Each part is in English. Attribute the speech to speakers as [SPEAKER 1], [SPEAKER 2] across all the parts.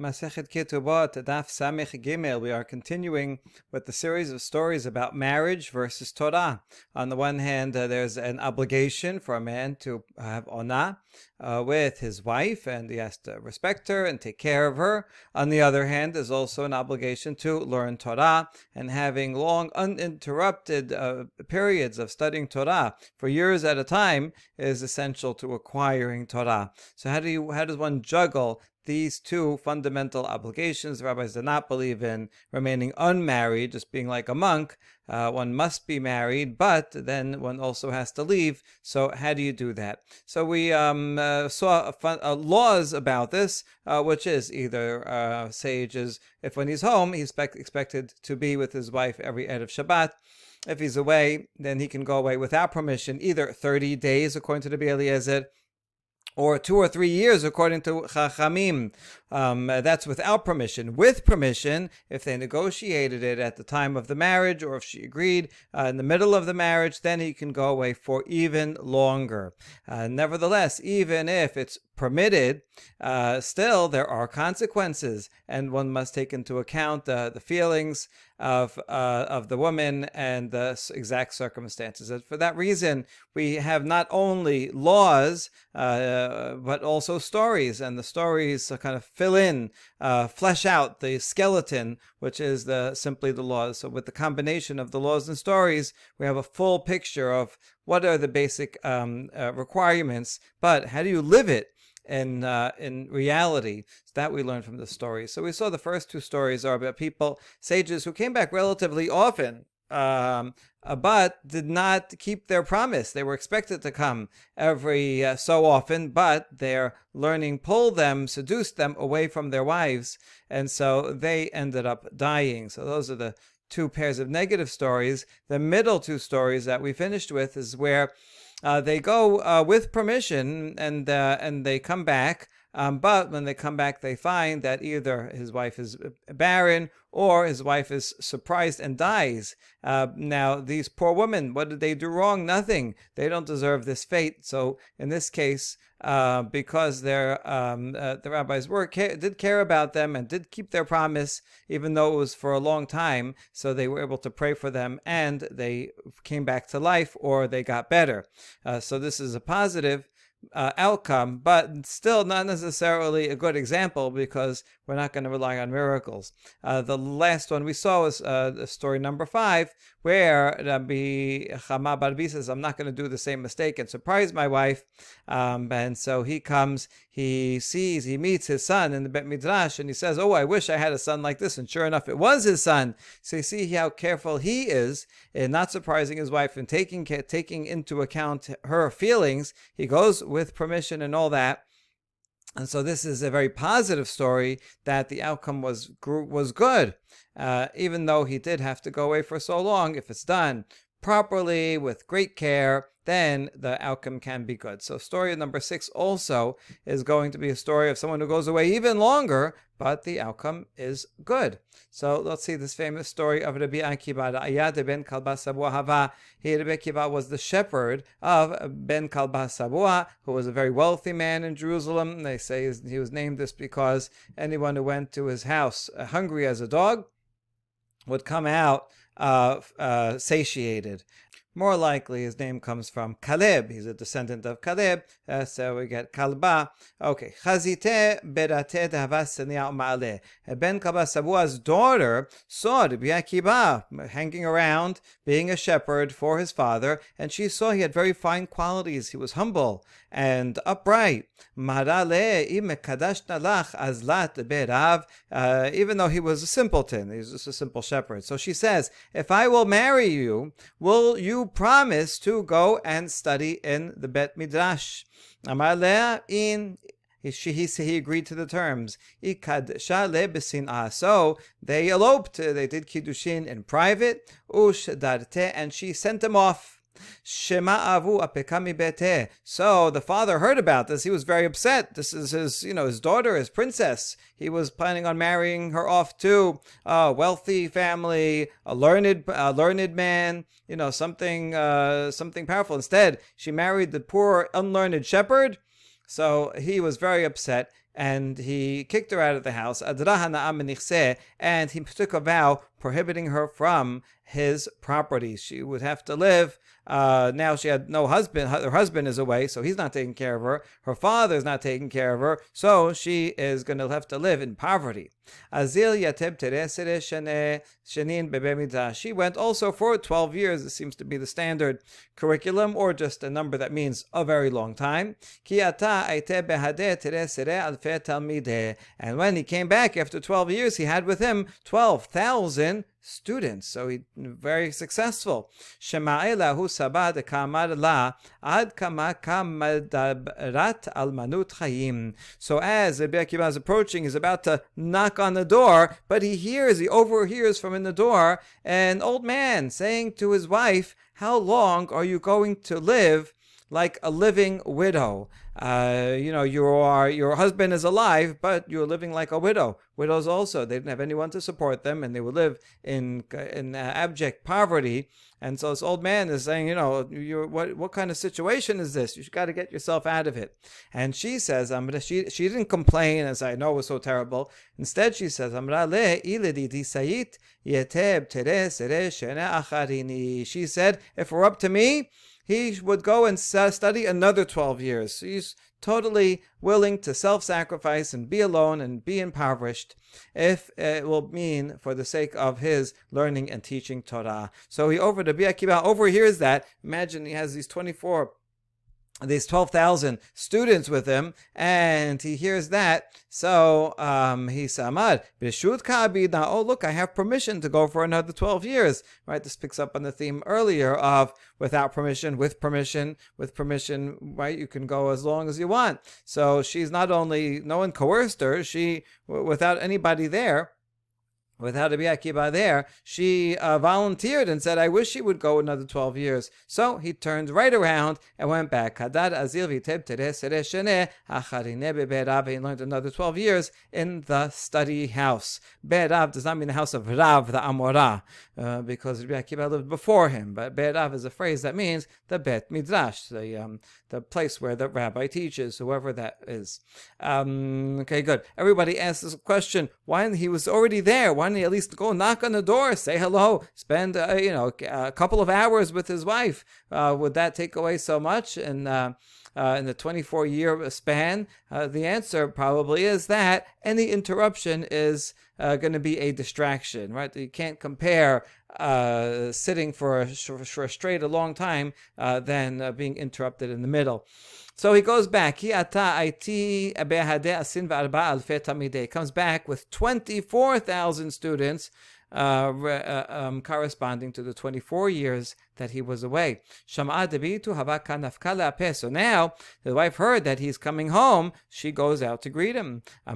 [SPEAKER 1] Masechet Ketubot, Daf Samech Gimel. We are continuing with the series of stories about marriage versus Torah. On the one hand, there's an obligation for a man to have onah with his wife, and he has to respect her and take care of her. On the other hand, there's also an obligation to learn Torah, and having long, uninterrupted periods of studying Torah for years at a time is essential to acquiring Torah. So how does one juggle these two fundamental obligations? The rabbis do not believe in remaining unmarried, just being like a monk. One must be married, but then one also has to leave. So how do you do that? So we saw laws about this, which is either sages, if when he's home, he's expected to be with his wife every Erev Shabbat. If he's away, then he can go away without permission, either 30 days, according to the Eliezer, or 2 or 3 years, according to Chachamim. That's without permission. With permission, if they negotiated it at the time of the marriage, or if she agreed in the middle of the marriage, then he can go away for even longer. Nevertheless, even if it's permitted, still there are consequences, and one must take into account the feelings of the woman and the exact circumstances. And for that reason, we have not only laws, but also stories, and the stories kind of fill in, flesh out the skeleton, which is simply the laws. So with the combination of the laws and stories, we have a full picture of what are the basic requirements, but how do you live it in reality? So that we learned from the stories. So we saw the first two stories are about sages who came back relatively often, but did not keep their promise. They were expected to come every so often, but their learning seduced them away from their wives, and so they ended up dying. So those are the two pairs of negative stories. The middle two stories that we finished with is where they go with permission, and they come back. But when they come back, they find that either his wife is barren or his wife is surprised and dies. Now, these poor women, what did they do wrong? Nothing. They don't deserve this fate. So in this case, because the rabbis did care about them and did keep their promise, even though it was for a long time, so they were able to pray for them, and they came back to life, or they got better. So this is a positive outcome, but still not necessarily a good example, because we're not going to rely on miracles. The last one we saw was story number 5, where Rabbi Chama Barbi says, I'm not going to do the same mistake and surprise my wife. And so he comes, he meets his son in the Bet Midrash, and he says, oh, I wish I had a son like this. And sure enough, it was his son. So you see how careful he is in not surprising his wife and taking into account her feelings. He goes with permission and all that. And so this is a very positive story, that the outcome was good, even though he did have to go away for so long. If it's done properly with great care, then the outcome can be good. So story number 6 also is going to be a story of someone who goes away even longer, but the outcome is good. So let's see this famous story of Rabbi Akiva, Ayad ben Kalba Sabua Hava. Rabbi Akiva was the shepherd of Ben Kalba Sabua, who was a very wealthy man in Jerusalem. They say he was named this because anyone who went to his house hungry as a dog would come out satiated. More likely, his name comes from Caleb. He's a descendant of Caleb, so we get Kalba. Okay. Chazite berate davas ma'ale. Ben Kalba Sabua's daughter saw Rabbi Akiva hanging around, being a shepherd for his father, and she saw he had very fine qualities. He was humble and upright. Even though he was a simpleton, he was just a simple shepherd. So she says, if I will marry you, will you promise to go and study in the Bet Midrash? He agreed to the terms. So they eloped. They did kiddushin in private. And she sent him off. So the father heard about this. He was very upset. This is his daughter, his princess. He was planning on marrying her off to a wealthy family, a learned man, something powerful. Instead, she married the poor, unlearned shepherd. So he was very upset. and he kicked her out of the house. And he took a vow prohibiting her from his property. She would have to live. Now she had no husband. Her husband is away, so he's not taking care of her. Her father is not taking care of her, so she is going to have to live in poverty. She went also for 12 years. It seems to be the standard curriculum, or just a number that means a very long time. And when he came back after 12 years, he had with him 12,000 students. So he very successful. Shema'elahu sabad kamar la ad kama kamadabrat almanut chayim. So as Rabbi Akiva is approaching, he's about to knock on the door, but he overhears from in the door an old man saying to his wife, "How long are you going to live like a living widow? Your husband is alive, but you're living like a widow." Widows also, they didn't have anyone to support them, and they would live in abject poverty. And so this old man is saying, what kind of situation is this? You got to get yourself out of it. And she says, she didn't complain and say, "No, it was so terrible." Instead, she says, she said, if it were up to me, he would go and study another 12 years. So he's totally willing to self-sacrifice and be alone and be impoverished if it will mean for the sake of his learning and teaching Torah. So Rabbi Akiva overhears that. Imagine he has these 12,000 students with him, and he hears that. So he samad b'shut ka'abida. Oh, look, I have permission to go for another 12 years. Right? This picks up on the theme earlier of without permission, with permission, with permission. Right? You can go as long as you want. So she's not only, no one coerced her. She, without anybody there, without Rabbi Akiva there, she volunteered and said, "I wish she would go another 12 years." So he turned right around and went back. He learned another 12 years in the study house. Be'erav does not mean the house of Rav, the Amorah, because Rabbi Akiva lived before him. But Be'erav is a phrase that means the Bet Midrash, the place where the rabbi teaches, whoever that is. Okay, good. Everybody asks this question: why he was already there? Why didn't he at least go knock on the door, say hello, spend a couple of hours with his wife? Would that take away so much? And in the 24-year span, the answer probably is that any interruption is going to be a distraction, right? You can't compare sitting for a long time than being interrupted in the middle. So he goes back. He comes back with 24,000 students, corresponding to the 24 years that he was away. So now the wife heard that he's coming home. She goes out to greet him. So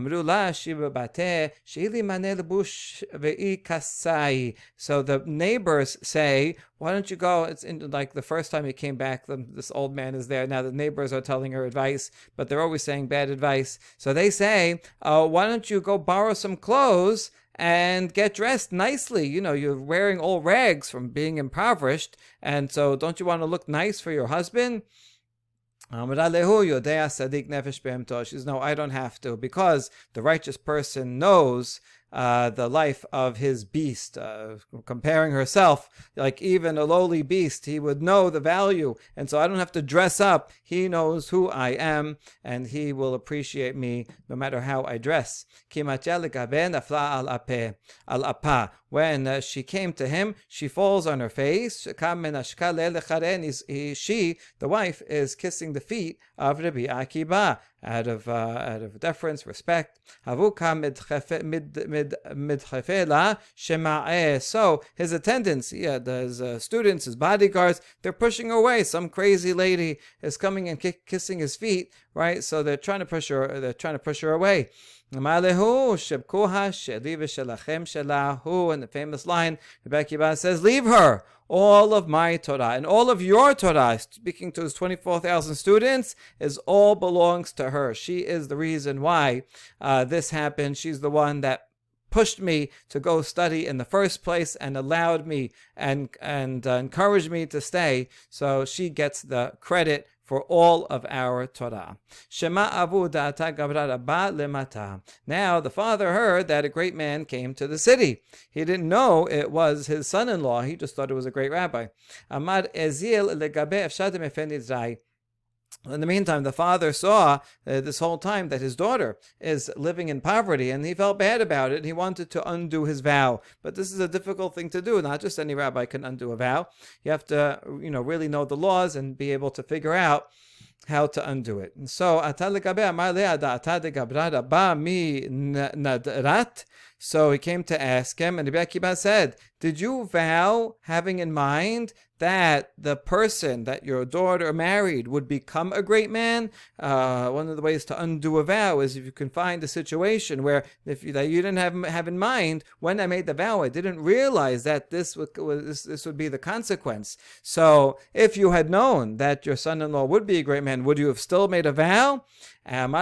[SPEAKER 1] the neighbors say, "Why don't you go?" It's like the first time he came back, this old man is there. Now the neighbors are telling her advice, but they're always saying bad advice. So they say, "Why don't you go borrow some clothes and get dressed nicely? You're wearing old rags from being impoverished, and so don't you want to look nice for your husband?" She says, "No, I don't have to, because the righteous person knows the life of his beast," comparing herself, like even a lowly beast, he would know the value, and so I don't have to dress up. He knows who I am, and he will appreciate me no matter how I dress. When she came to him, she falls on her face. She, the wife, is kissing the feet of Rabbi Akiva out of deference, respect. So his attendants, his students, his bodyguards, they're pushing her away. Some crazy lady is coming and kissing his feet, right? So they're trying to push her. Away. In the famous line, Rabbi Akiva says, "Leave her. All of my Torah and all of your Torah," speaking to his 24,000 students, "is all belongs to her. She is the reason why this happened. She's the one that pushed me to go study in the first place and allowed me and encouraged me to stay. So she gets the credit for all of our Torah. Shema avu da'ata gabra rabba lemata. Now the father heard that a great man came to the city. He didn't know it was his son-in-law. He just thought it was a great rabbi. Amar ezil legabe efshadim efendi zai. In the meantime, the father saw this whole time that his daughter is living in poverty, and he felt bad about it. He wanted to undo his vow. But this is a difficult thing to do. Not just any rabbi can undo a vow. You have to, really know the laws and be able to figure out how to undo it. And so, so he came to ask him, and Rabbi Akiva said, did you vow, having in mind that the person that your daughter married would become a great man? One of the ways to undo a vow is if you can find a situation where that you didn't have in mind when I made the vow, I didn't realize that this would be the consequence. So if you had known that your son-in-law would be a great man, would you have still made a vow? Ben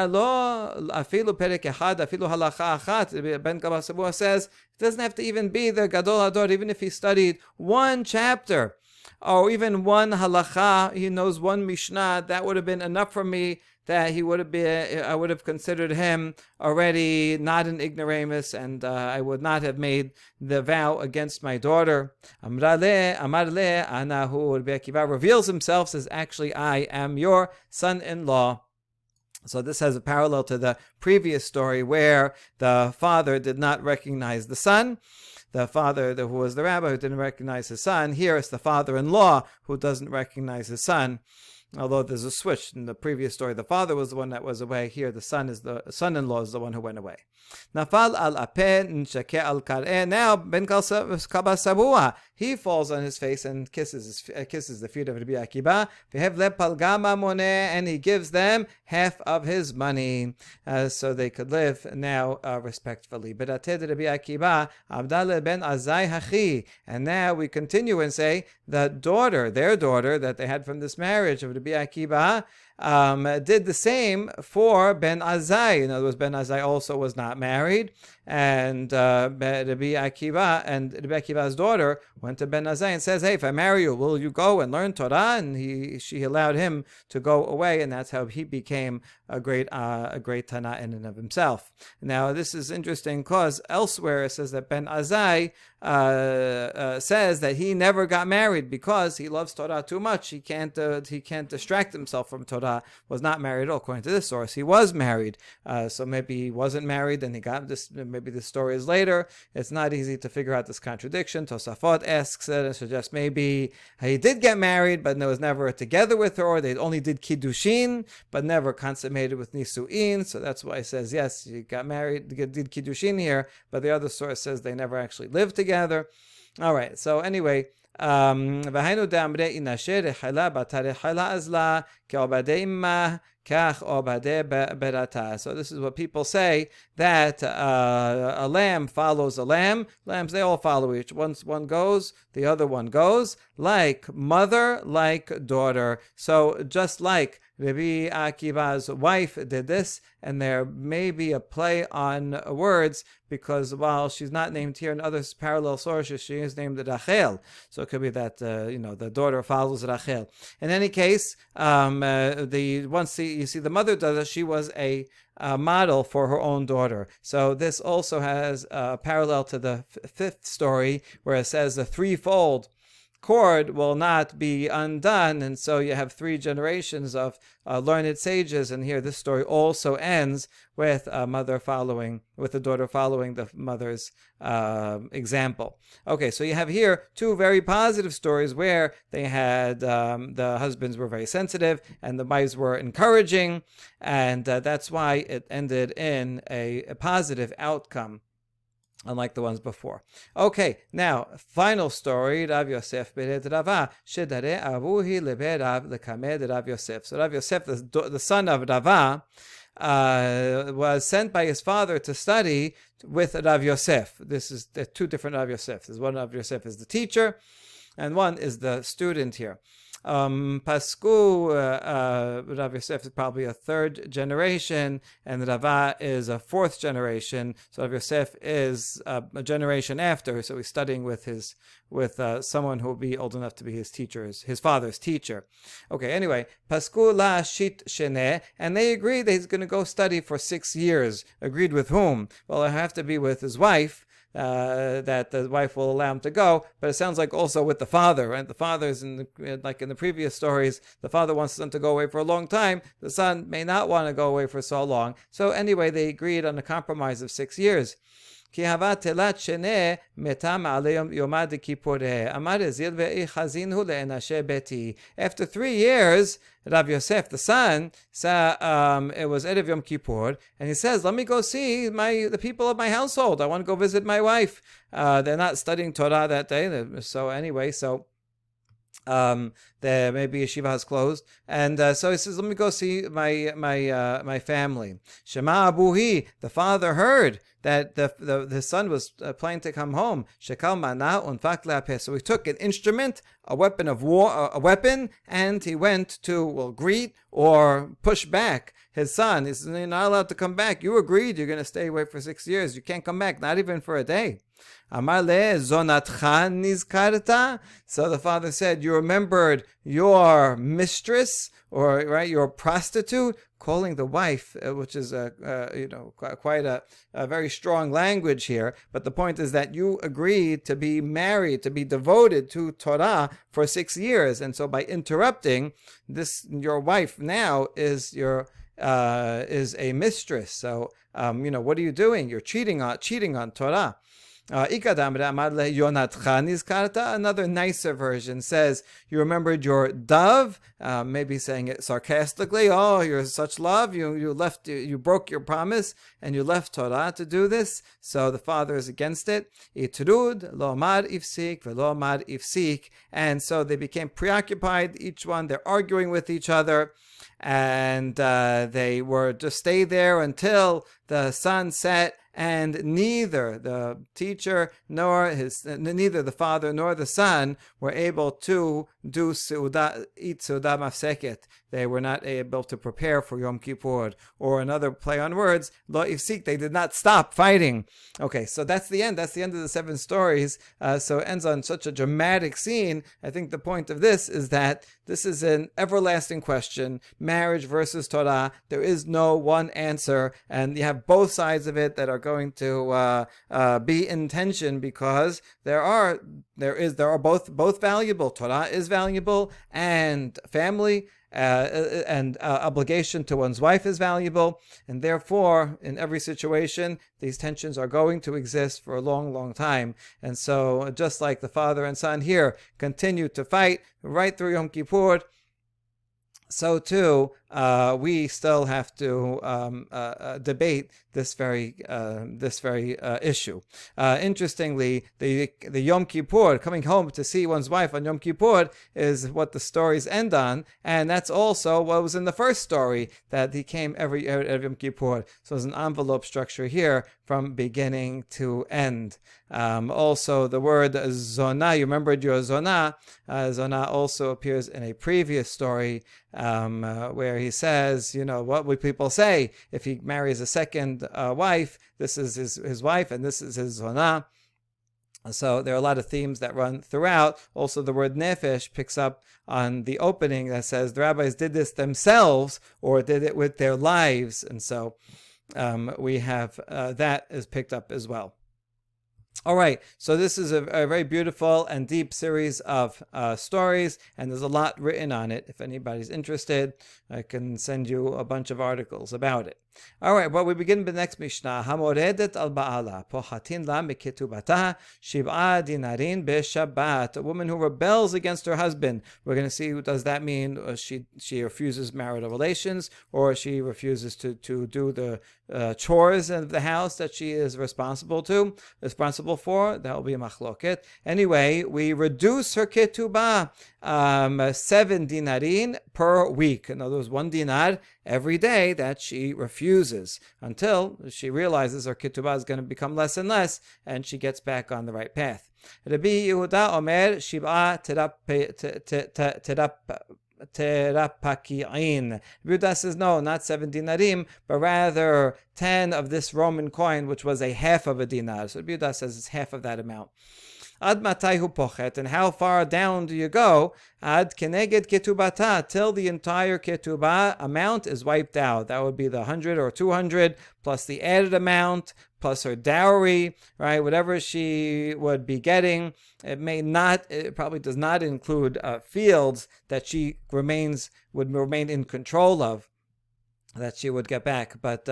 [SPEAKER 1] Kabasabua says it doesn't have to even be the Gadol Hador. Even if he studied one chapter or even one halacha, he knows one mishnah, that would have been enough for me. That I would have considered him already not an ignoramus, and I would not have made the vow against my daughter. Amarle, Anahu, Rabbi Akiva reveals himself, says, actually, I am your son-in-law. So this has a parallel to the previous story where the father did not recognize the son. The father, who was the rabbi, who didn't recognize his son. Here it's the father-in-law who doesn't recognize his son. Although there's a switch. In the previous story, the father was the one that was away. Here, the son-in-law is the one who went away. Nafal al apen nshake al kar'eh. Now, Ben Kabasabua, he falls on his face and kisses the feet of Rabbi Akiva. Vehev le palgama moneh, and he gives them half of his money, so they could live now respectfully. Berated Rabbi Akiva, Abdallah ben Azai hachi. And now we continue and say the daughter, their daughter that they had from this marriage of Rabbi Akiva, did the same for Ben Azai. In other words, Ben Azai also was not married, and Rabbi Akiva's daughter went to Ben Azai and says, "Hey, if I marry you, will you go and learn Torah?" And she allowed him to go away, and that's how he became a great Tana in and of himself. Now, this is interesting because elsewhere it says that Ben Azai says that he never got married because he loves Torah too much. He can't distract himself from Torah. Was not married at all. According to this source, he was married. So maybe he wasn't married, and he got this. Maybe the story is later. It's not easy to figure out this contradiction. Tosafot asks it and suggests maybe he did get married, but was never together with her, or they only did kiddushin, but never consummated with nisuin. So that's why he says yes, he got married, did kiddushin here, but the other source says they never actually lived together. All right. So anyway. So this is what people say, that a lamb follows a lamb. Lambs, they all follow each. Once one goes, the other one goes. Like mother, like daughter. So just like Rabbi Akiva's wife did this, and there may be a play on words, because while she's not named here in other parallel sources, she is named Rachel. So it could be that the daughter follows Rachel. In any case, you see the mother does it, she was a model for her own daughter. So this also has a parallel to the fifth story, where it says the threefold cord will not be undone, and so you have 3 generations of learned sages. And here this story also ends with the daughter following the mother's example. Okay, so you have here 2 very positive stories where they had the husbands were very sensitive and the wives were encouraging, and that's why it ended in a positive outcome, unlike the ones before. Okay, now, final story, Rav Yosef bered Rava, shedare avuhi lebe Rav lekamed Rav Yosef. So Rav Yosef, the son of Rava, was sent by his father to study with Rav Yosef. This is 2 different Rav Yosefs. One Rav Yosef is the teacher, and one is the student here. Pasku, Rav Yosef is probably a third generation, and Rava is a fourth generation. So Rav Yosef is a generation after. So he's studying with someone who will be old enough to be his father's teacher. Okay, anyway, Pasku la shit shene, and they agreed that he's going to go study for 6 years. Agreed with whom? Well, it have to be with his wife. That the wife will allow him to go, but it sounds like also with the father, right? The father's like in the previous stories, the father wants them to go away for a long time. The son may not want to go away for so long. So anyway, they agreed on a compromise of 6 years. After 3 years, Rav Yosef, the son, it was Erev Yom Kippur, and he says, let me go see the people of my household. I want to go visit my wife. They're not studying Torah that day. So anyway, there maybe yeshiva has closed, and so he says, "Let me go see my family." Shema Abuhi, the father heard that the son was planning to come home. Shekal mana unfak le'apeh. So he took an instrument, a weapon of war, and he went to greet or push back his son. He says, "You're not allowed to come back. You agreed you're going to stay away for 6 years. You can't come back, not even for a day." Amar le zonatcha nizkarta. So the father said, "You remembered your mistress, or right, your prostitute," calling the wife, which is quite a very strong language here. But the point is that you agreed to be married, to be devoted to Torah for 6 years, and so by interrupting this, your wife now is is a mistress. So what are you doing? You're cheating on Torah. Another nicer version says, you remembered your dove, maybe saying it sarcastically. Oh, you're such love. You broke your promise and you left Torah to do this. So the father is against it. Itrud lo mar ifsik velo mar ifsik. And so they became preoccupied. Each one, they're arguing with each other. And they were to stay there until the sun set, and neither the teacher neither the father nor the son were able to eat seudah mafseket. They were not able to prepare for Yom Kippur, or another play on words, lo ifsik. They did not stop fighting. Okay, so that's the end. That's the end of the 7 stories. So it ends on such a dramatic scene. I think the point of this is that this is an everlasting question: marriage versus Torah. There is no one answer, and you have both sides of it that are going to be in tension, because there are both valuable. Torah is valuable, and family and obligation to one's wife is valuable, and therefore in every situation these tensions are going to exist for a long, long time. And so just like the father and son here continue to fight right through Yom Kippur, so too we still have to debate this very issue. Interestingly, the Yom Kippur, coming home to see one's wife on Yom Kippur, is what the stories end on, and that's also what was in the first story, that he came every Yom Kippur. So there's an envelope structure here from beginning to end. Also, the word zonah, you remembered your zonah. Zonah also appears in a previous story where he says, what would people say if he marries a second wife? This is his wife, and this is his zonah. So there are a lot of themes that run throughout. Also, the word nefesh picks up on the opening that says the rabbis did this themselves or did it with their lives. And so we have that is picked up as well. All right, so this is a very beautiful and deep series of stories, and there's a lot written on it. If anybody's interested, I can send you a bunch of articles about it. All right, well, we begin with the next Mishnah. Hamoredet al ba'ala, pohatin la miketubata, shiv'a dinarin beShabbat. A woman who rebels against her husband. We're going to see, does that mean she refuses marital relations, or she refuses to do the chores of the house that she is responsible for? That will be a machloket. Anyway, we reduce her ketubah 7 dinarin per week. In other words, 1 dinar every day that she refuses refuses until she realizes her ketubah is going to become less and less, and she gets back on the right path. Rabbi Yehuda Omer Shib'a Terapaki'in. Yehuda says no, not 7 dinarim, but rather 10 of this Roman coin, which was a half of a dinar. So Yehuda says it's half of that amount. Ad matai hu pochet, and how far down do you go? Ad keneged ketubata, till the entire ketubah amount is wiped out. That would be the 100 or 200 plus the added amount plus her dowry, right? Whatever she would be getting. It probably does not include fields that she would remain in control of, that she would get back, but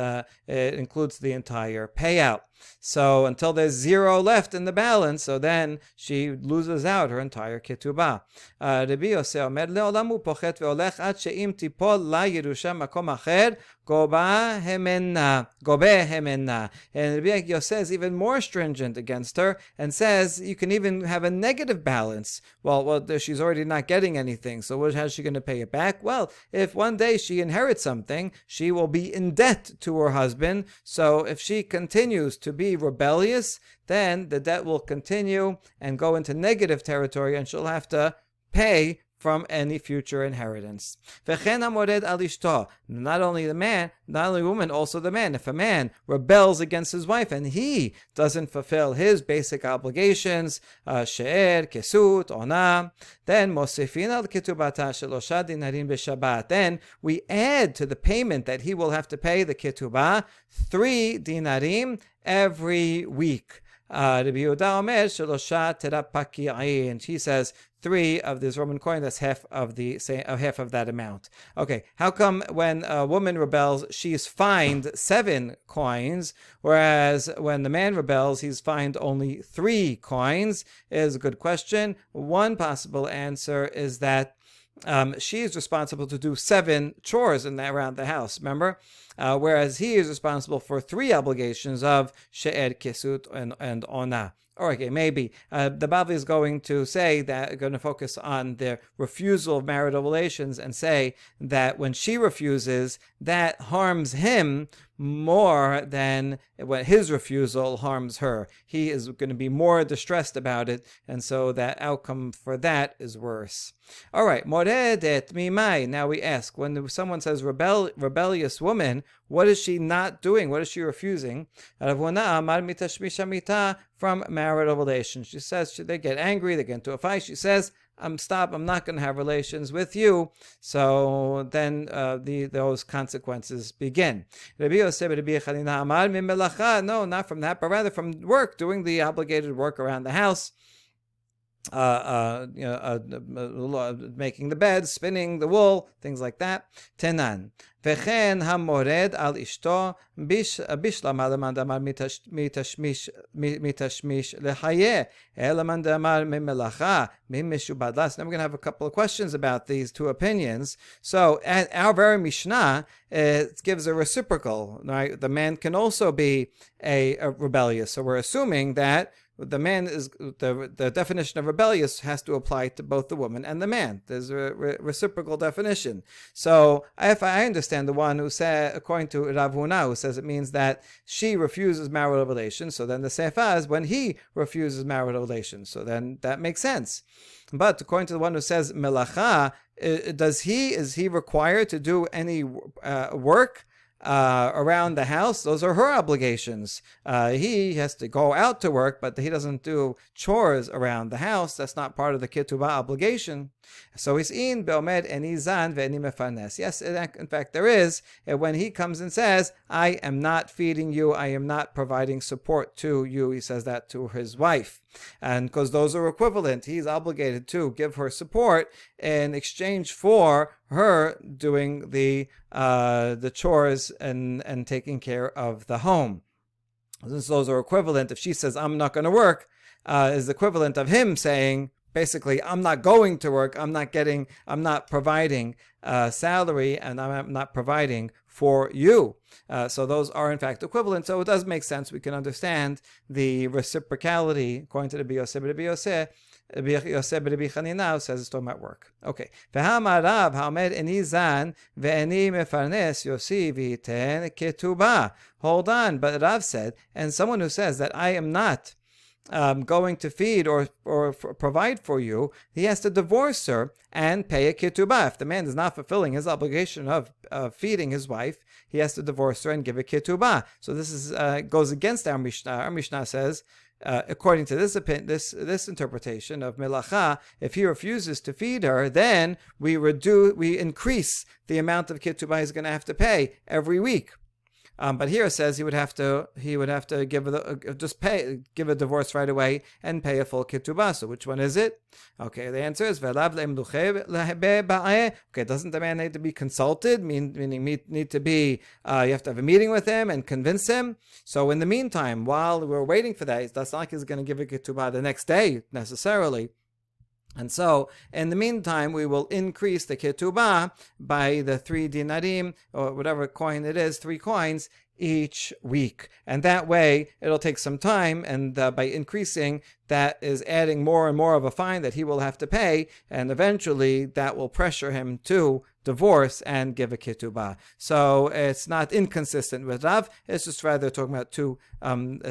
[SPEAKER 1] it includes the entire payout. So until there's 0 left in the balance, so then she loses out her entire ketubah. Rabbi Yosef omer le'olam hu pochet ve'olech ad she'im tipol la Yerusha makom acher gobeh hemenna. And Rabbi Yosef is even more stringent against her and says you can even have a negative balance. Well, she's already not getting anything, so how's she going to pay it back? Well, if one day she inherits something, she will be in debt to her husband. So if she continues to be rebellious, then the debt will continue and go into negative territory, and she'll have to pay from any future inheritance. Not only the man, not only woman, also the man. If a man rebels against his wife and he doesn't fulfill his basic obligations, she'er, kesut, ona, then mosifin al ketubata shelosha dinarim b'shabbat. Then we add to the payment that he will have to pay the ketubah 3 dinarim every week. Rabbi Yehuda Omer shelosha terapaki'in. And he says 3 of this Roman coin, that's half of that amount. Okay, how come when a woman rebels, she's fined 7 coins, whereas when the man rebels, he's fined only 3 coins? Is a good question. One possible answer is that she is responsible to do 7 chores around the house, remember? Whereas he is responsible for 3 obligations of she'er, kesut, and ona. Or okay, maybe the Bavli is going to focus on the refusal of marital relations and say that when she refuses, that harms him more than when his refusal harms her. He is going to be more distressed about it, and so that outcome for that is worse. All right, moredet mimai. Now we ask, when someone says rebellious woman, what is she not doing? What is she refusing? From marital relations. She says they get angry, they get into a fight. She says, I'm not going to have relations with you. So then those consequences begin. No, not from that, but rather from work, doing the obligated work around the house. Making the bed, spinning the wool, things like that. Tenan. V'chen hamored al ishto bishlam alaman damar mitashmish lehayeh elaman damar mimelacha mimishubadlas. Now we're going to have a couple of questions about these 2 opinions. So at our very Mishnah, it gives a reciprocal, right? The man can also be a rebellious. So we're assuming that the man is the definition of rebellious has to apply to both the woman and the man. There's a reciprocal definition. So if I understand the one who said, according to Rav Huna, who says it means that she refuses marital relations, so then the sefa is when he refuses marital relations. So then that makes sense. But according to the one who says melacha, is he required to do any work around the house? Those are her obligations. He has to go out to work, but he doesn't do chores around the house. That's not part of the ketubah obligation. So he's in beomed eni zan ve'eni mefarnes. Yes, in fact there is. When he comes and says, I am not feeding you, I am not providing support to you, he says that to his wife. And because those are equivalent, he's obligated to give her support in exchange for her doing the chores and taking care of the home. Since those are equivalent, if she says, I'm not going to work, is equivalent of him saying, basically, I'm not going to work, I'm not providing salary, and I'm not providing for you. So those are in fact equivalent. So it does make sense. We can understand the reciprocality, according to the Rabbi Yosef. Yosef Rabbi Chanina says it's talking about work. Okay. V'ha'amar Rav ha'omed eni zan ve'eni mefarnes yosi v'yiten ketubah. Hold on, but Rav said, and someone who says that I am not going to feed or provide for you, he has to divorce her and pay a ketubah. If the man is not fulfilling his obligation of feeding his wife, he has to divorce her and give a ketubah. So this is goes against our Mishnah. Our Mishnah says, according to this interpretation of melacha, if he refuses to feed her, then we increase the amount of ketubah he's going to have to pay every week. But here it says he would have to give a divorce right away and pay a full ketubah. So which one is it? Okay, the answer is okay. Doesn't the man need to be consulted? Meaning need to be you have to have a meeting with him and convince him. So in the meantime, while we're waiting for that, it's not like he's going to give a ketubah the next day necessarily. And so, in the meantime, we will increase the ketubah by the 3 dinarim, or whatever coin it is, 3 coins, each week. And that way, it'll take some time, and by increasing, that is adding more and more of a fine that he will have to pay, and eventually that will pressure him to divorce and give a ketubah. So it's not inconsistent with Rav, it's just rather talking about 2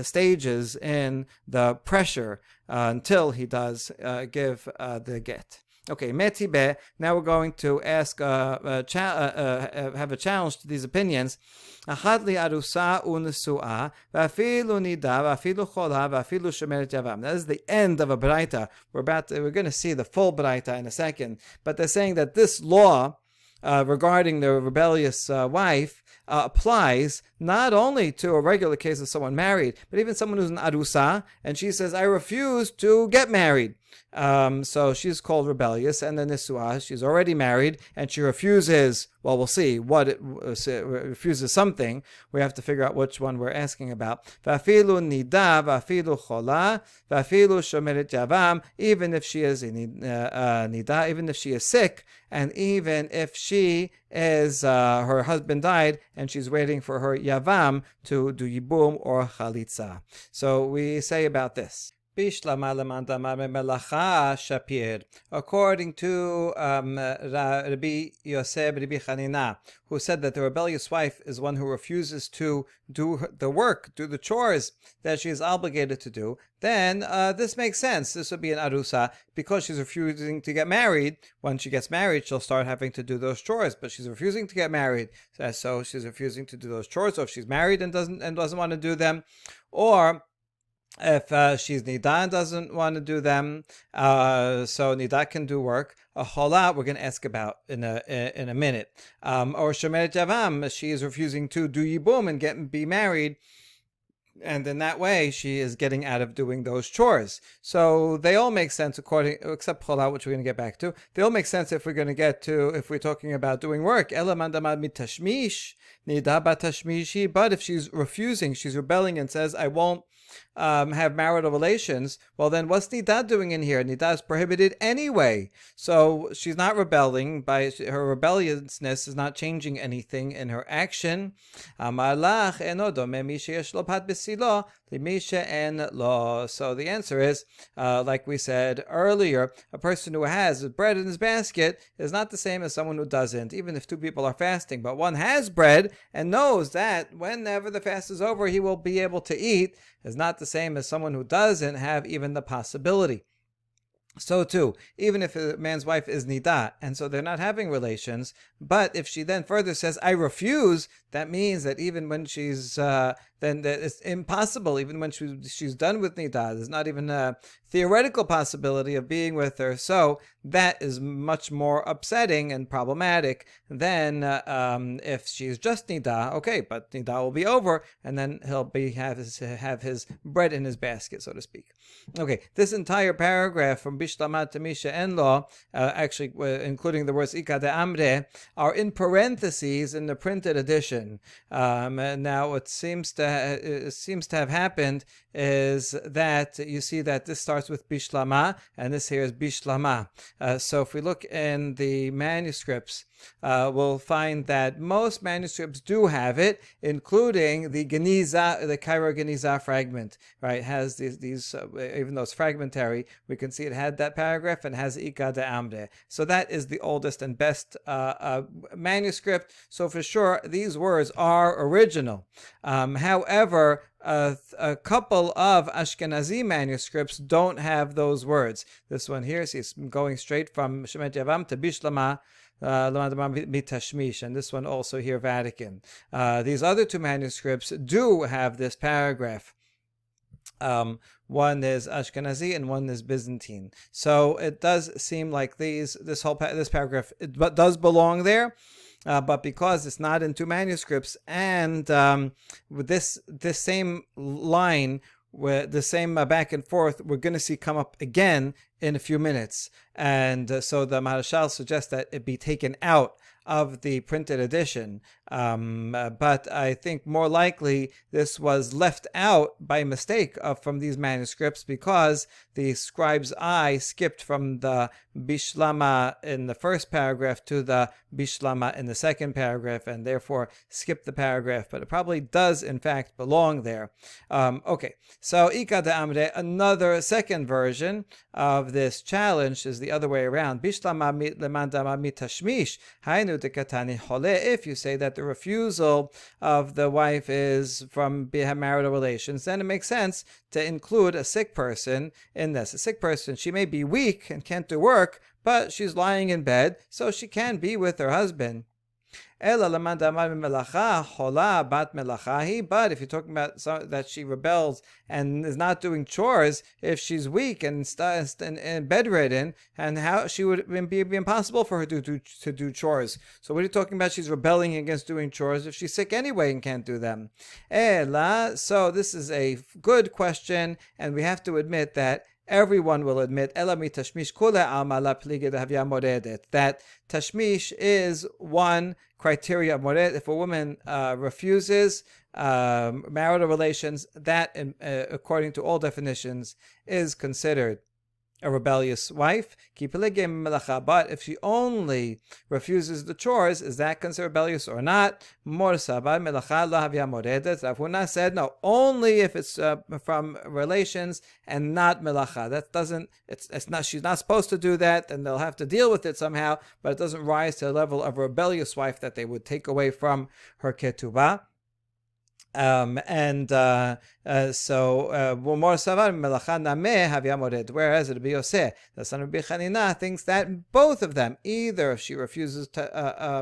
[SPEAKER 1] stages in the pressure until he does give the get. Okay, metibe. Now we're going to ask, have a challenge to these opinions. That is the end of a braita. We're going to see the full braita in a second. But they're saying that this law regarding the rebellious wife applies not only to a regular case of someone married, but even someone who's an arusa, and she says, I refuse to get married. So she's called rebellious, and the nisua, she's already married, and she refuses, well, we'll see, refuses something. We have to figure out which one we're asking about. Va'afilu nida, va'afilu chola, va'afilu shomeret yavam, even if she is nida, even if she is sick, and even if she is, her husband died, and she's waiting for her yavam to do yibum or chalitza. So we say about this. According to Rabbi Yosef, Rabbi Chanina, who said that the rebellious wife is one who refuses to do the work, do the chores that she is obligated to do, then this makes sense. This would be an arusa, because she's refusing to get married. When she gets married, she'll start having to do those chores, but she's refusing to get married, so she's refusing to do those chores. So if she's married and doesn't want to do them, or if she's nida and doesn't want to do them, so nida can do work. A chola we're going to ask about in a minute. Or shomeret yavam, she is refusing to do yibum and be married, and in that way she is getting out of doing those chores. So they all make sense except chola, which we're going to get back to. They all make sense if we're talking about doing work. Ela mandamad mitashmish nida batashmishi. But if she's refusing, she's rebelling and says, I won't have marital relations, well then what's Nida doing in here? Nida is prohibited anyway. So she's not rebelling. By her rebelliousness is not changing anything in her action. So the answer is, like we said earlier, a person who has bread in his basket is not the same as someone who doesn't, even if 2 people are fasting. But one has bread and knows that whenever the fast is over, he will be able to eat, is not the same as someone who doesn't have even the possibility. So too, even if a man's wife is nida, and so they're not having relations, but if she then further says, I refuse, that means that even when she's, then it's impossible, even when she's done with nida, there's not even a theoretical possibility of being with her. So that is much more upsetting and problematic than if she's just nida. Okay, but nida will be over, and then he'll have his bread in his basket, so to speak. Okay, this entire paragraph from Bishlamat to Misha Enlo, actually including the words Ika de Amre, are in parentheses in the printed edition. Now it seems to have happened is that you see that this starts with Bishlama, and this here is Bishlama. So if we look in the manuscripts, we'll find that most manuscripts do have it, including the Geniza, the Cairo Geniza fragment, right? It has these even though it's fragmentary, we can see it had that paragraph and has Ika de Amde. So that is the oldest and best manuscript. So for sure, these words are original. However, a couple of Ashkenazi manuscripts don't have those words. This one here, see, it's going straight from Shemet Yavam to Bishlama, and this one also here, Vatican. These other two manuscripts do have this paragraph. One is Ashkenazi and one is Byzantine. So it does seem like this paragraph does belong there. But because it's not in two manuscripts, and with this same line, with the same back and forth, we're going to see come up again in a few minutes. And so the Maharshal suggests that it be taken out of the printed edition. But I think more likely this was left out by mistake from these manuscripts because the scribe's eye skipped from the Bishlama in the first paragraph to the Bishlama in the second paragraph, and therefore skipped the paragraph. But it probably does, in fact, belong there. Okay, so Ika de Amre, another second version of this challenge is the other way around. Bishlama lemandama mitashmish hainu dekatani hole. If you say that the refusal of the wife is from marital relations, then it makes sense to include a sick person in this. A sick person, she may be weak and can't do work, but she's lying in bed, so she can be with her husband. But if you're talking about that she rebels and is not doing chores, if she's weak and bedridden, and how she would be impossible for her to do chores. So what are you talking about? She's rebelling against doing chores if she's sick anyway and can't do them. So this is a good question, and we have to admit that everyone will admit that tashmish is one criteria of mored. If a woman refuses marital relations, that, according to all definitions, is considered a rebellious wife. But if she only refuses the chores, is that considered rebellious or not? Rav Huna said no, only if it's from relations and not melacha. That doesn't. It's not. She's not supposed to do that, and they'll have to deal with it somehow. But it doesn't rise to the level of a rebellious wife that they would take away from her ketubah. Whereas it be Yoseh, the son of Bichanina, thinks that both of them, either she refuses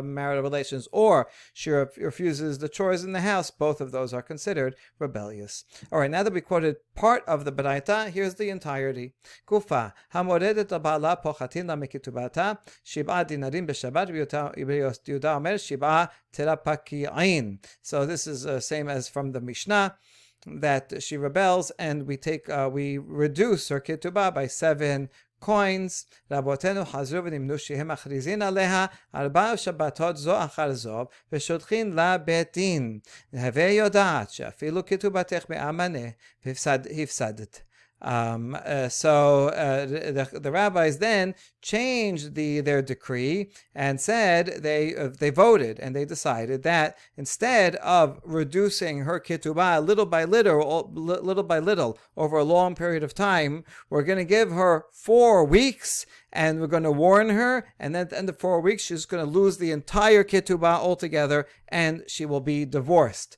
[SPEAKER 1] marital relations or she refuses the chores in the house, both of those are considered rebellious. All right, now that we quoted part of the Baraita, here's the entirety. Kufa hamoredet ba'ala pochatin la mikitubata shib'a dinarim b'Shabbat Yehuda omer shib'a terapaki'ain. So this is the same as from the Mishnah, that she rebels, and we reduce her ketubah by 7 coins. Rabotenu hazru v'nimnu shehem achrizin aleha 4 Shabbatot zo achar zo v'shodchin la betin havei yodat she'afilu ketubatech me'amaneh v'hifsadet. The rabbis then changed their decree and said they voted and they decided that instead of reducing her ketubah little by little over a long period of time, we're going to give her 4 weeks, and we're going to warn her, and then at the end of 4 weeks she's going to lose the entire ketubah altogether and she will be divorced.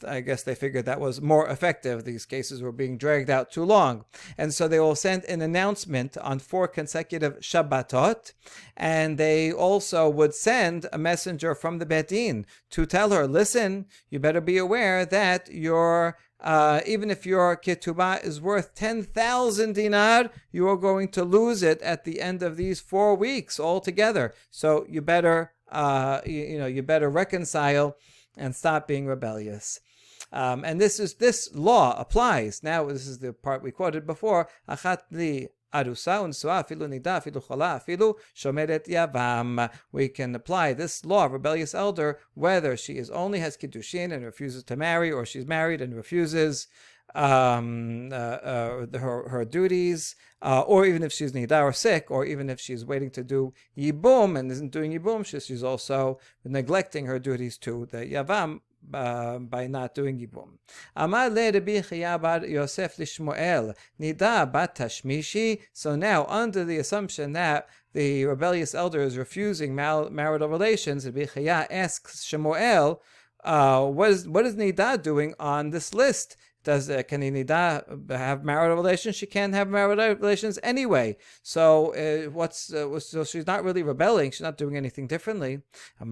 [SPEAKER 1] I guess they figured that was more effective. These cases were being dragged out too long. And so they will send an announcement on 4 consecutive Shabbatot, and they also would send a messenger from the Beit Din to tell her, listen, you better be aware that even if your ketubah is worth 10,000 dinar, you are going to lose it at the end of these 4 weeks altogether. So you better, you better reconcile and stop being rebellious. And this law applies. Now, this is the part we quoted before. Achat li arusa unsua afilu nida afilu chola afilu shomeret yavam. We can apply this law of rebellious elder whether she only has kiddushin and refuses to marry, or she's married and refuses her duties, or even if she's nida or sick, or even if she's waiting to do yibum and isn't doing yibum, she's also neglecting her duties to the yavam by not doing yibum. Amar le Rabbi Chia bar Yosef lishmuel nida bat tashmishi. So now, under the assumption that the rebellious elder is refusing marital relations, Rabbi Chia asks Shemuel, what is nida doing on this list? Can nida have marital relations? She can't have marital relations anyway. So so she's not really rebelling. She's not doing anything differently. So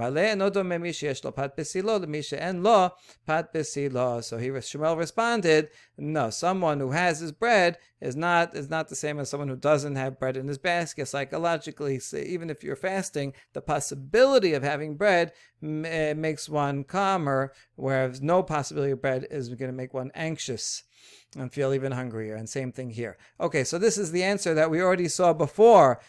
[SPEAKER 1] Shmuel responded, no, someone who has his bread is not the same as someone who doesn't have bread in his basket. Psychologically, even if you're fasting, the possibility of having bread makes one calmer, whereas no possibility of bread is going to make one anxious and feel even hungrier. And same thing here. Okay, so this is the answer that we already saw before.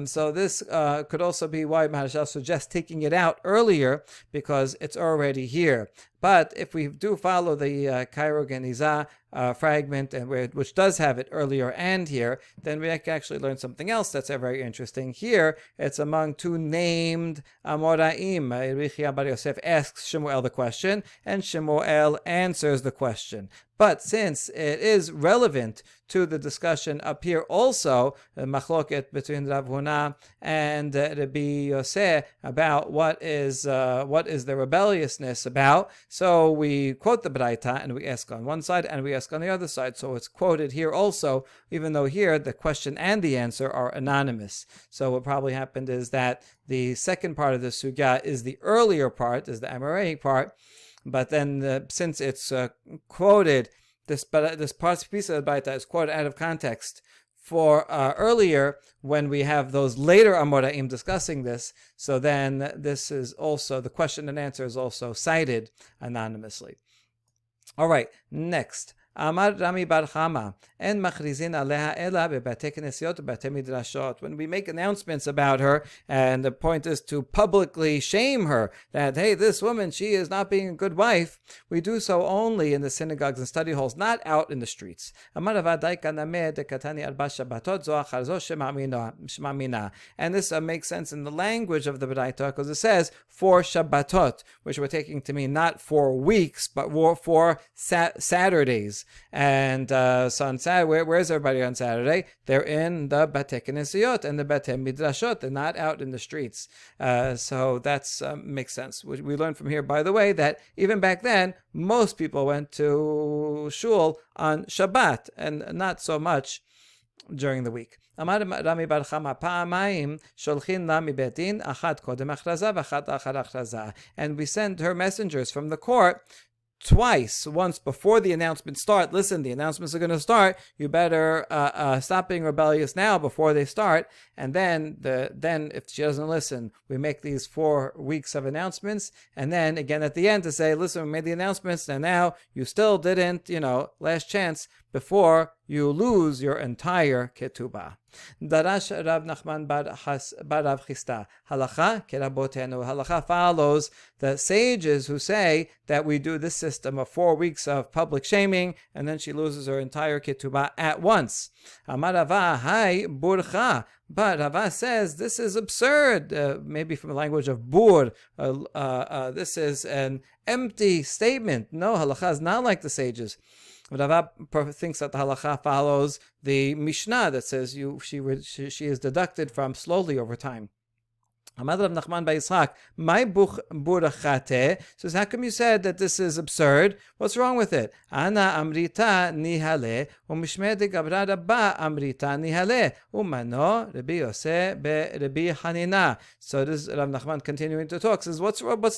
[SPEAKER 1] So this could also be why Maharshal suggests taking it out earlier, because it's already here. But if we do follow the Cairo Geniza fragment, which does have it earlier and here, then we can actually learn something else that's very interesting. Here, it's among two named Amoraim. Rabbi Chia bar Yosef asks Shemuel the question, and Shemuel answers the question. But since it is relevant to the discussion up here also, the machloket between Rav Huna and Rabbi Yosef about what is the rebelliousness about, so we quote the Braita and we ask on one side and we ask on the other side. So it's quoted here also, even though here the question and the answer are anonymous. So what probably happened is that the second part of the sugya is the earlier part, is the Amoraic part, but then since it's quoted, this piece of the Braita is quoted out of context for earlier when we have those later Amoraim discussing this. So then this is also, the question and answer is also cited anonymously. All right, next. Amar Rami bar Chama, en machrizin aleha ela bebate knesiot bebate midrashot. When we make announcements about her, and the point is to publicly shame her, that, hey, this woman, she is not being a good wife, we do so only in the synagogues and study halls, not out in the streets. Amar avadai kanameh dekatani arba shabbatot zo achar zo shema mina. And this makes sense in the language of the Braita, because it says 4 Shabbatot, which we're taking to mean not 4 weeks, but 4 Saturdays. And so on Saturday, where is everybody on Saturday? They're in the Bate Knesiyot and the Bate Midrashot. They're not out in the streets. So that's makes sense. We learned from here, by the way, that even back then, most people went to shul on Shabbat and not so much during the week. אמר רמי בר חמא פעמיים שולחין לה מבית דין, אחת קודם הכרזה ואחת אחר הכרזה. And we send her messengers from the court twice, once before the announcements start. Listen, the announcements are going to start. You better stop being rebellious now before they start. And then if she doesn't listen, we make these 4 weeks of announcements. And then again at the end to say, listen, we made the announcements, and now you still didn't, last chance before you lose your entire ketubah. Darash Rav Nachman bar Rav Chisda. Halacha kerabotenu. Halacha follows the sages who say that we do this system of 4 weeks of public shaming, and then she loses her entire ketubah at once. Amar Rava, hai burcha. But Rava says this is absurd, maybe from the language of bur. This is an empty statement. No, halacha is not like the sages. Rava thinks that the halacha follows the Mishnah that says she is deducted from slowly over time. Amad Rav Nachman bar Yitzchak, my burachate. Says, how come you said that this is absurd? What's wrong with it? Ana amrita nihale, umishme de gabra rabba amrita nihale, umano Rabbi Yosef be Rabbi Hanina. So this is Rav Nachman continuing to talk. Says,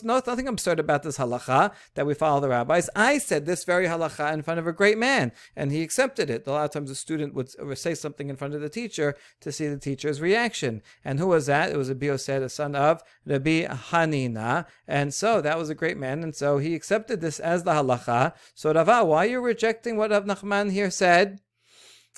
[SPEAKER 1] nothing absurd about this halacha that we follow the rabbis. I said this very halacha in front of a great man, and he accepted it. A lot of times a student would say something in front of the teacher to see the teacher's reaction. And who was that? It was Rabbi Yosef, the son of Rabbi Hanina, and so that was a great man, and so he accepted this as the halacha. So Rava, why are you rejecting what Rav Nachman here said?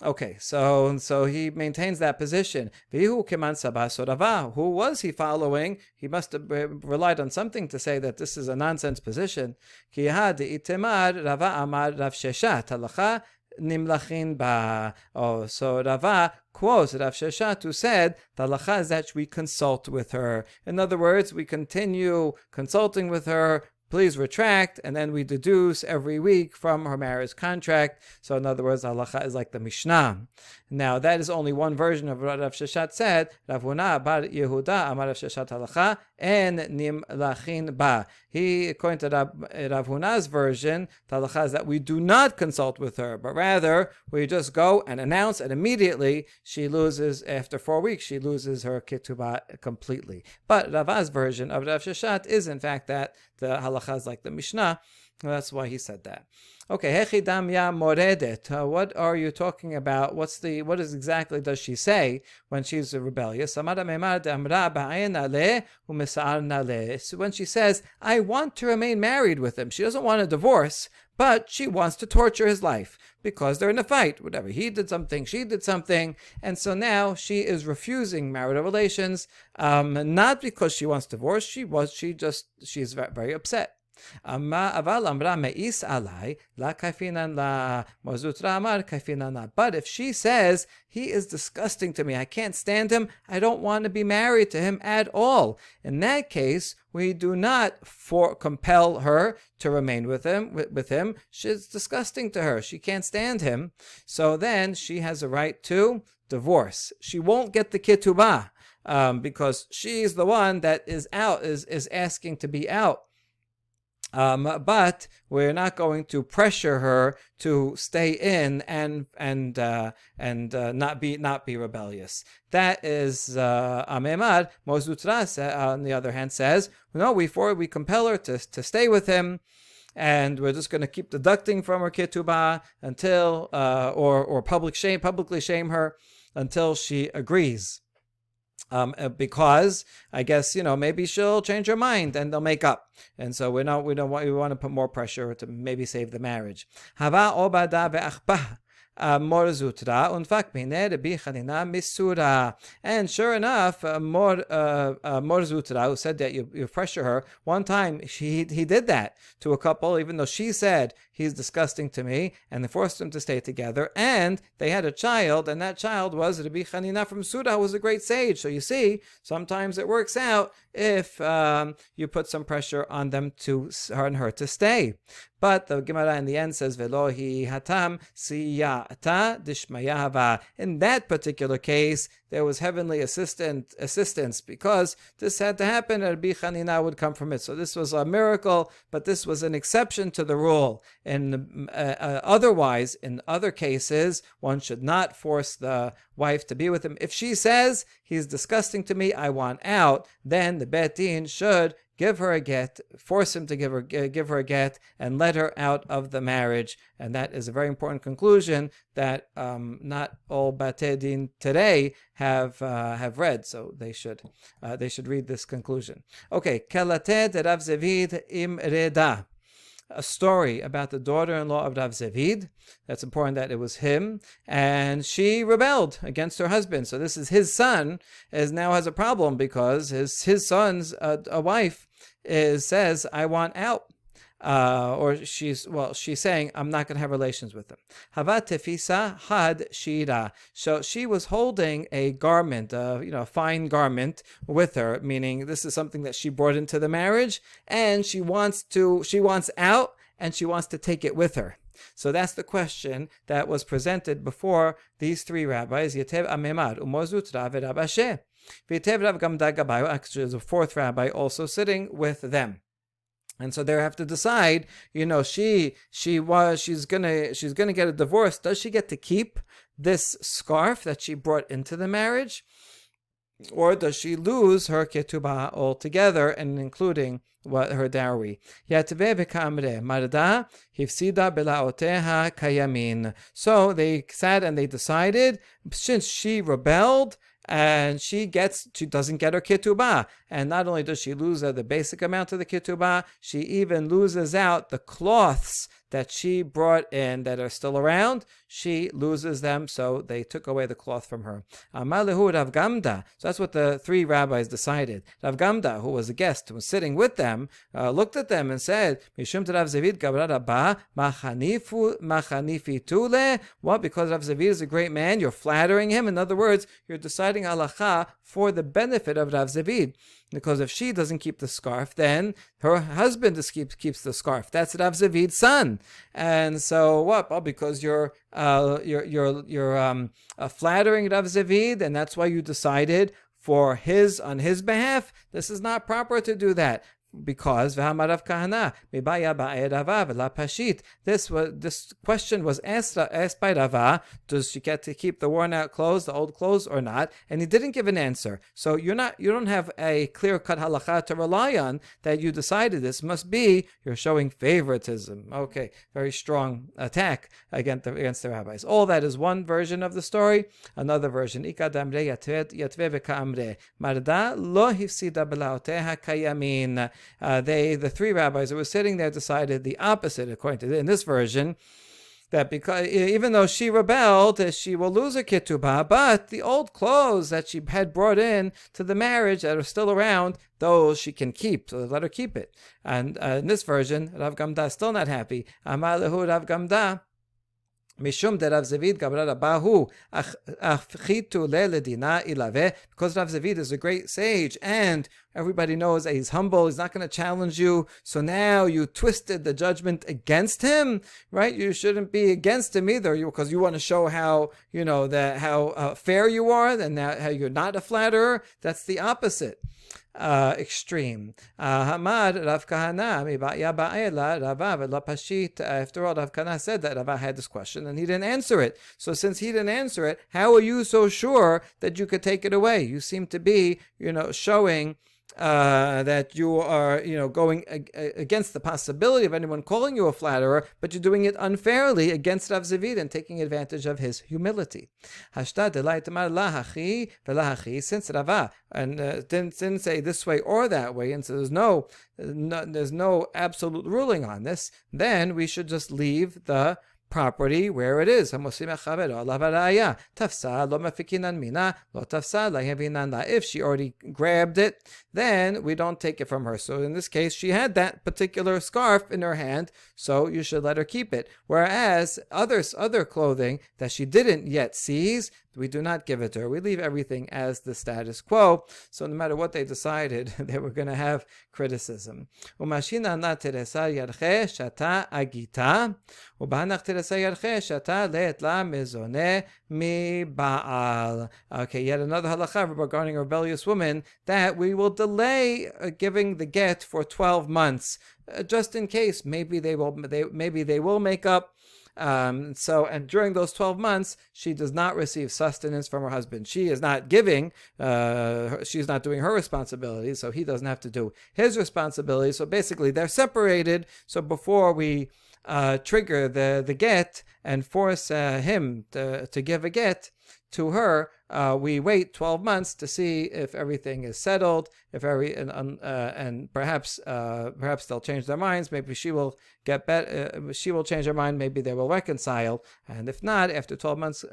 [SPEAKER 1] Okay, so he maintains that position. Vihu kiman sabah sodava. Who was he following? He must have relied on something to say that this is a nonsense position. Ki had itemar Rava amar Rav Sheshat halacha nimlachin ba. Oh, so Rava quotes Rav Sheshat, who said the halacha is that we consult with her. In other words, we continue consulting with her. Please retract, and then we deduce every week from her marriage contract. So in other words, halacha is like the Mishnah. Now that is only one version of what Rav Sheshat said. Rav Huna bar Yehuda amar Rav Sheshat halacha en nimlachin ba. He, according to Rav Huna's version, the halacha is that we do not consult with her, but rather we just go and announce, and immediately she loses, after 4 weeks, she loses her ketubah completely. But Rava's version of Rav Sheshat is in fact that the halacha is like the Mishnah. That's why he said that. Okay, hechidam ya moredet. What are you talking about? What exactly does she say when she's rebellious? So when she says, I want to remain married with him, she doesn't want a divorce, but she wants to torture his life because they're in a fight. Whatever, he did something, she did something, and so now she is refusing marital relations, not because she wants divorce. She's very upset. But if she says, he is disgusting to me, I can't stand him, I don't want to be married to him at all, in that case, we do not compel her to remain with him. She's disgusting to her. She can't stand him. So then she has a right to divorce. She won't get the ketubah because she's the one that is asking to be out. But we're not going to pressure her to stay in and not be rebellious. That is Amemar. Mozutra, on the other hand, says no. We compel her to stay with him, and we're just going to keep deducting from her ketubah until or publicly shame her until she agrees. Because I guess maybe she'll change her mind and they'll make up, and so we want to put more pressure to maybe save the marriage. Hava obada ve'achbah. Mor Zutra unfak bine Rabbi Chanina misura. And sure enough, Mor Zutra, who said that you pressure her, one time he did that to a couple, even though she said he's disgusting to me, and they forced them to stay together, and they had a child, and that child was Rabbi Chanina from Sura, who was a great sage. So you see, sometimes it works out if you put some pressure on them on her to stay. But the Gemara in the end says, Velohi hatam siyata dishmayava. In that particular case, there was heavenly assistance because this had to happen, and Rabbi Chanina would come from it. So this was a miracle, but this was an exception to the rule. And otherwise, in other cases, one should not force the wife to be with him. If she says, he's disgusting to me, I want out, then the Bet Din should give her a get, force him to give her a get, and let her out of the marriage. And that is a very important conclusion that not all Batei Din today have read. So they should read this conclusion. Okay, Kelate de Rav Zevid im Reda. A story about the daughter-in-law of Rav Zevid. That's important that it was him, and she rebelled against her husband. So this is his son, now has a problem because his son's wife says, I want out. Or she's saying, I'm not going to have relations with him. Havat tefisa had shira. So she was holding a garment, a fine garment with her, meaning this is something that she brought into the marriage, and she wants out, and she wants to take it with her. So that's the question that was presented before these three rabbis, Yetev Amemar, Umozutra, Verab Ashe. V'yetev Rav Gamda Gabayo, actually there's a fourth rabbi also sitting with them. And so they have to decide, she's gonna get a divorce. Does she get to keep this scarf that she brought into the marriage? Or does she lose her ketubah altogether, and including her dowry? So they sat and they decided, since she rebelled, and she doesn't get her ketubah, and not only does she lose the basic amount of the ketubah, she even loses out the cloths that she brought in that are still around, she loses them, so they took away the cloth from her. Amalehu Rav Gamda. So that's what the three rabbis decided. Rav Gamda, who was a guest, who was sitting with them, looked at them and said, Mishum Rav Zavid Gabra Rabba, Machanifi Tule. What? Because Rav Zavid is a great man, you're flattering him. In other words, you're deciding halacha for the benefit of Rav Zavid. Because if she doesn't keep the scarf, then her husband keeps the scarf. That's Rav Zavid's son. And so what? Well, because you're flattering Rav Zavid, and that's why you decided on his behalf. This is not proper to do that. Because this question was asked by Rava, does she get to keep the worn out clothes, the old clothes, or not? And he didn't give an answer. So you don't have a clear cut halacha to rely on that you decided this. Must be you're showing favoritism. Okay, very strong attack against the rabbis. All that is one version of the story. Another version, Marda lo hifsida belaoteha kayamin. The three rabbis who were sitting there decided the opposite, according to in this version, that because even though she rebelled, she will lose her ketubah, but the old clothes that she had brought in to the marriage that are still around, those she can keep, so let her keep it. And in this version, Rav Gamda is still not happy. Amar lehu Rav Gamda, Mishum de Rav Zavid Gabra Rabbahu Achchitu le ledina ilave, because Rav Zavid is a great sage and everybody knows that he's humble, he's not going to challenge you. So now you twisted the judgment against him, right? You shouldn't be against him either, because you want to show how how fair you are and how you're not a flatterer. That's the opposite. Extreme. Hamad Rav Kahana Pashit. After all, Rav Kahana said that Rava had this question and he didn't answer it. So since he didn't answer it, how are you so sure that you could take it away? You seem to be, showing that you are, going against the possibility of anyone calling you a flatterer, but you're doing it unfairly against Rav Zavid and taking advantage of his humility. Since Rava didn't say this way or that way, and so there's no absolute ruling on this, then we should just leave the property where it is. If she already grabbed it, then we don't take it from her. So in this case, she had that particular scarf in her hand, so you should let her keep it. Whereas other clothing that she didn't yet seize, we do not give it to her. We leave everything as the status quo. So no matter what they decided, they were going to have criticism. Okay, yet another halacha regarding a rebellious woman, that we will delay giving the get for 12 months, just in case maybe they will make up. And during those 12 months, she does not receive sustenance from her husband. She is not giving, she's not doing her responsibilities, so he doesn't have to do his responsibilities. So basically, they're separated. So before we trigger the get and force him to give a get to her, we wait 12 months to see if everything is settled, and perhaps they'll change their minds. Maybe she will get better. She will change her mind. Maybe they will reconcile. And if not, after 12 months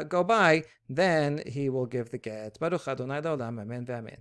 [SPEAKER 1] go by, then he will give the get. Baruch Adonai Olam, Amen v'Amen.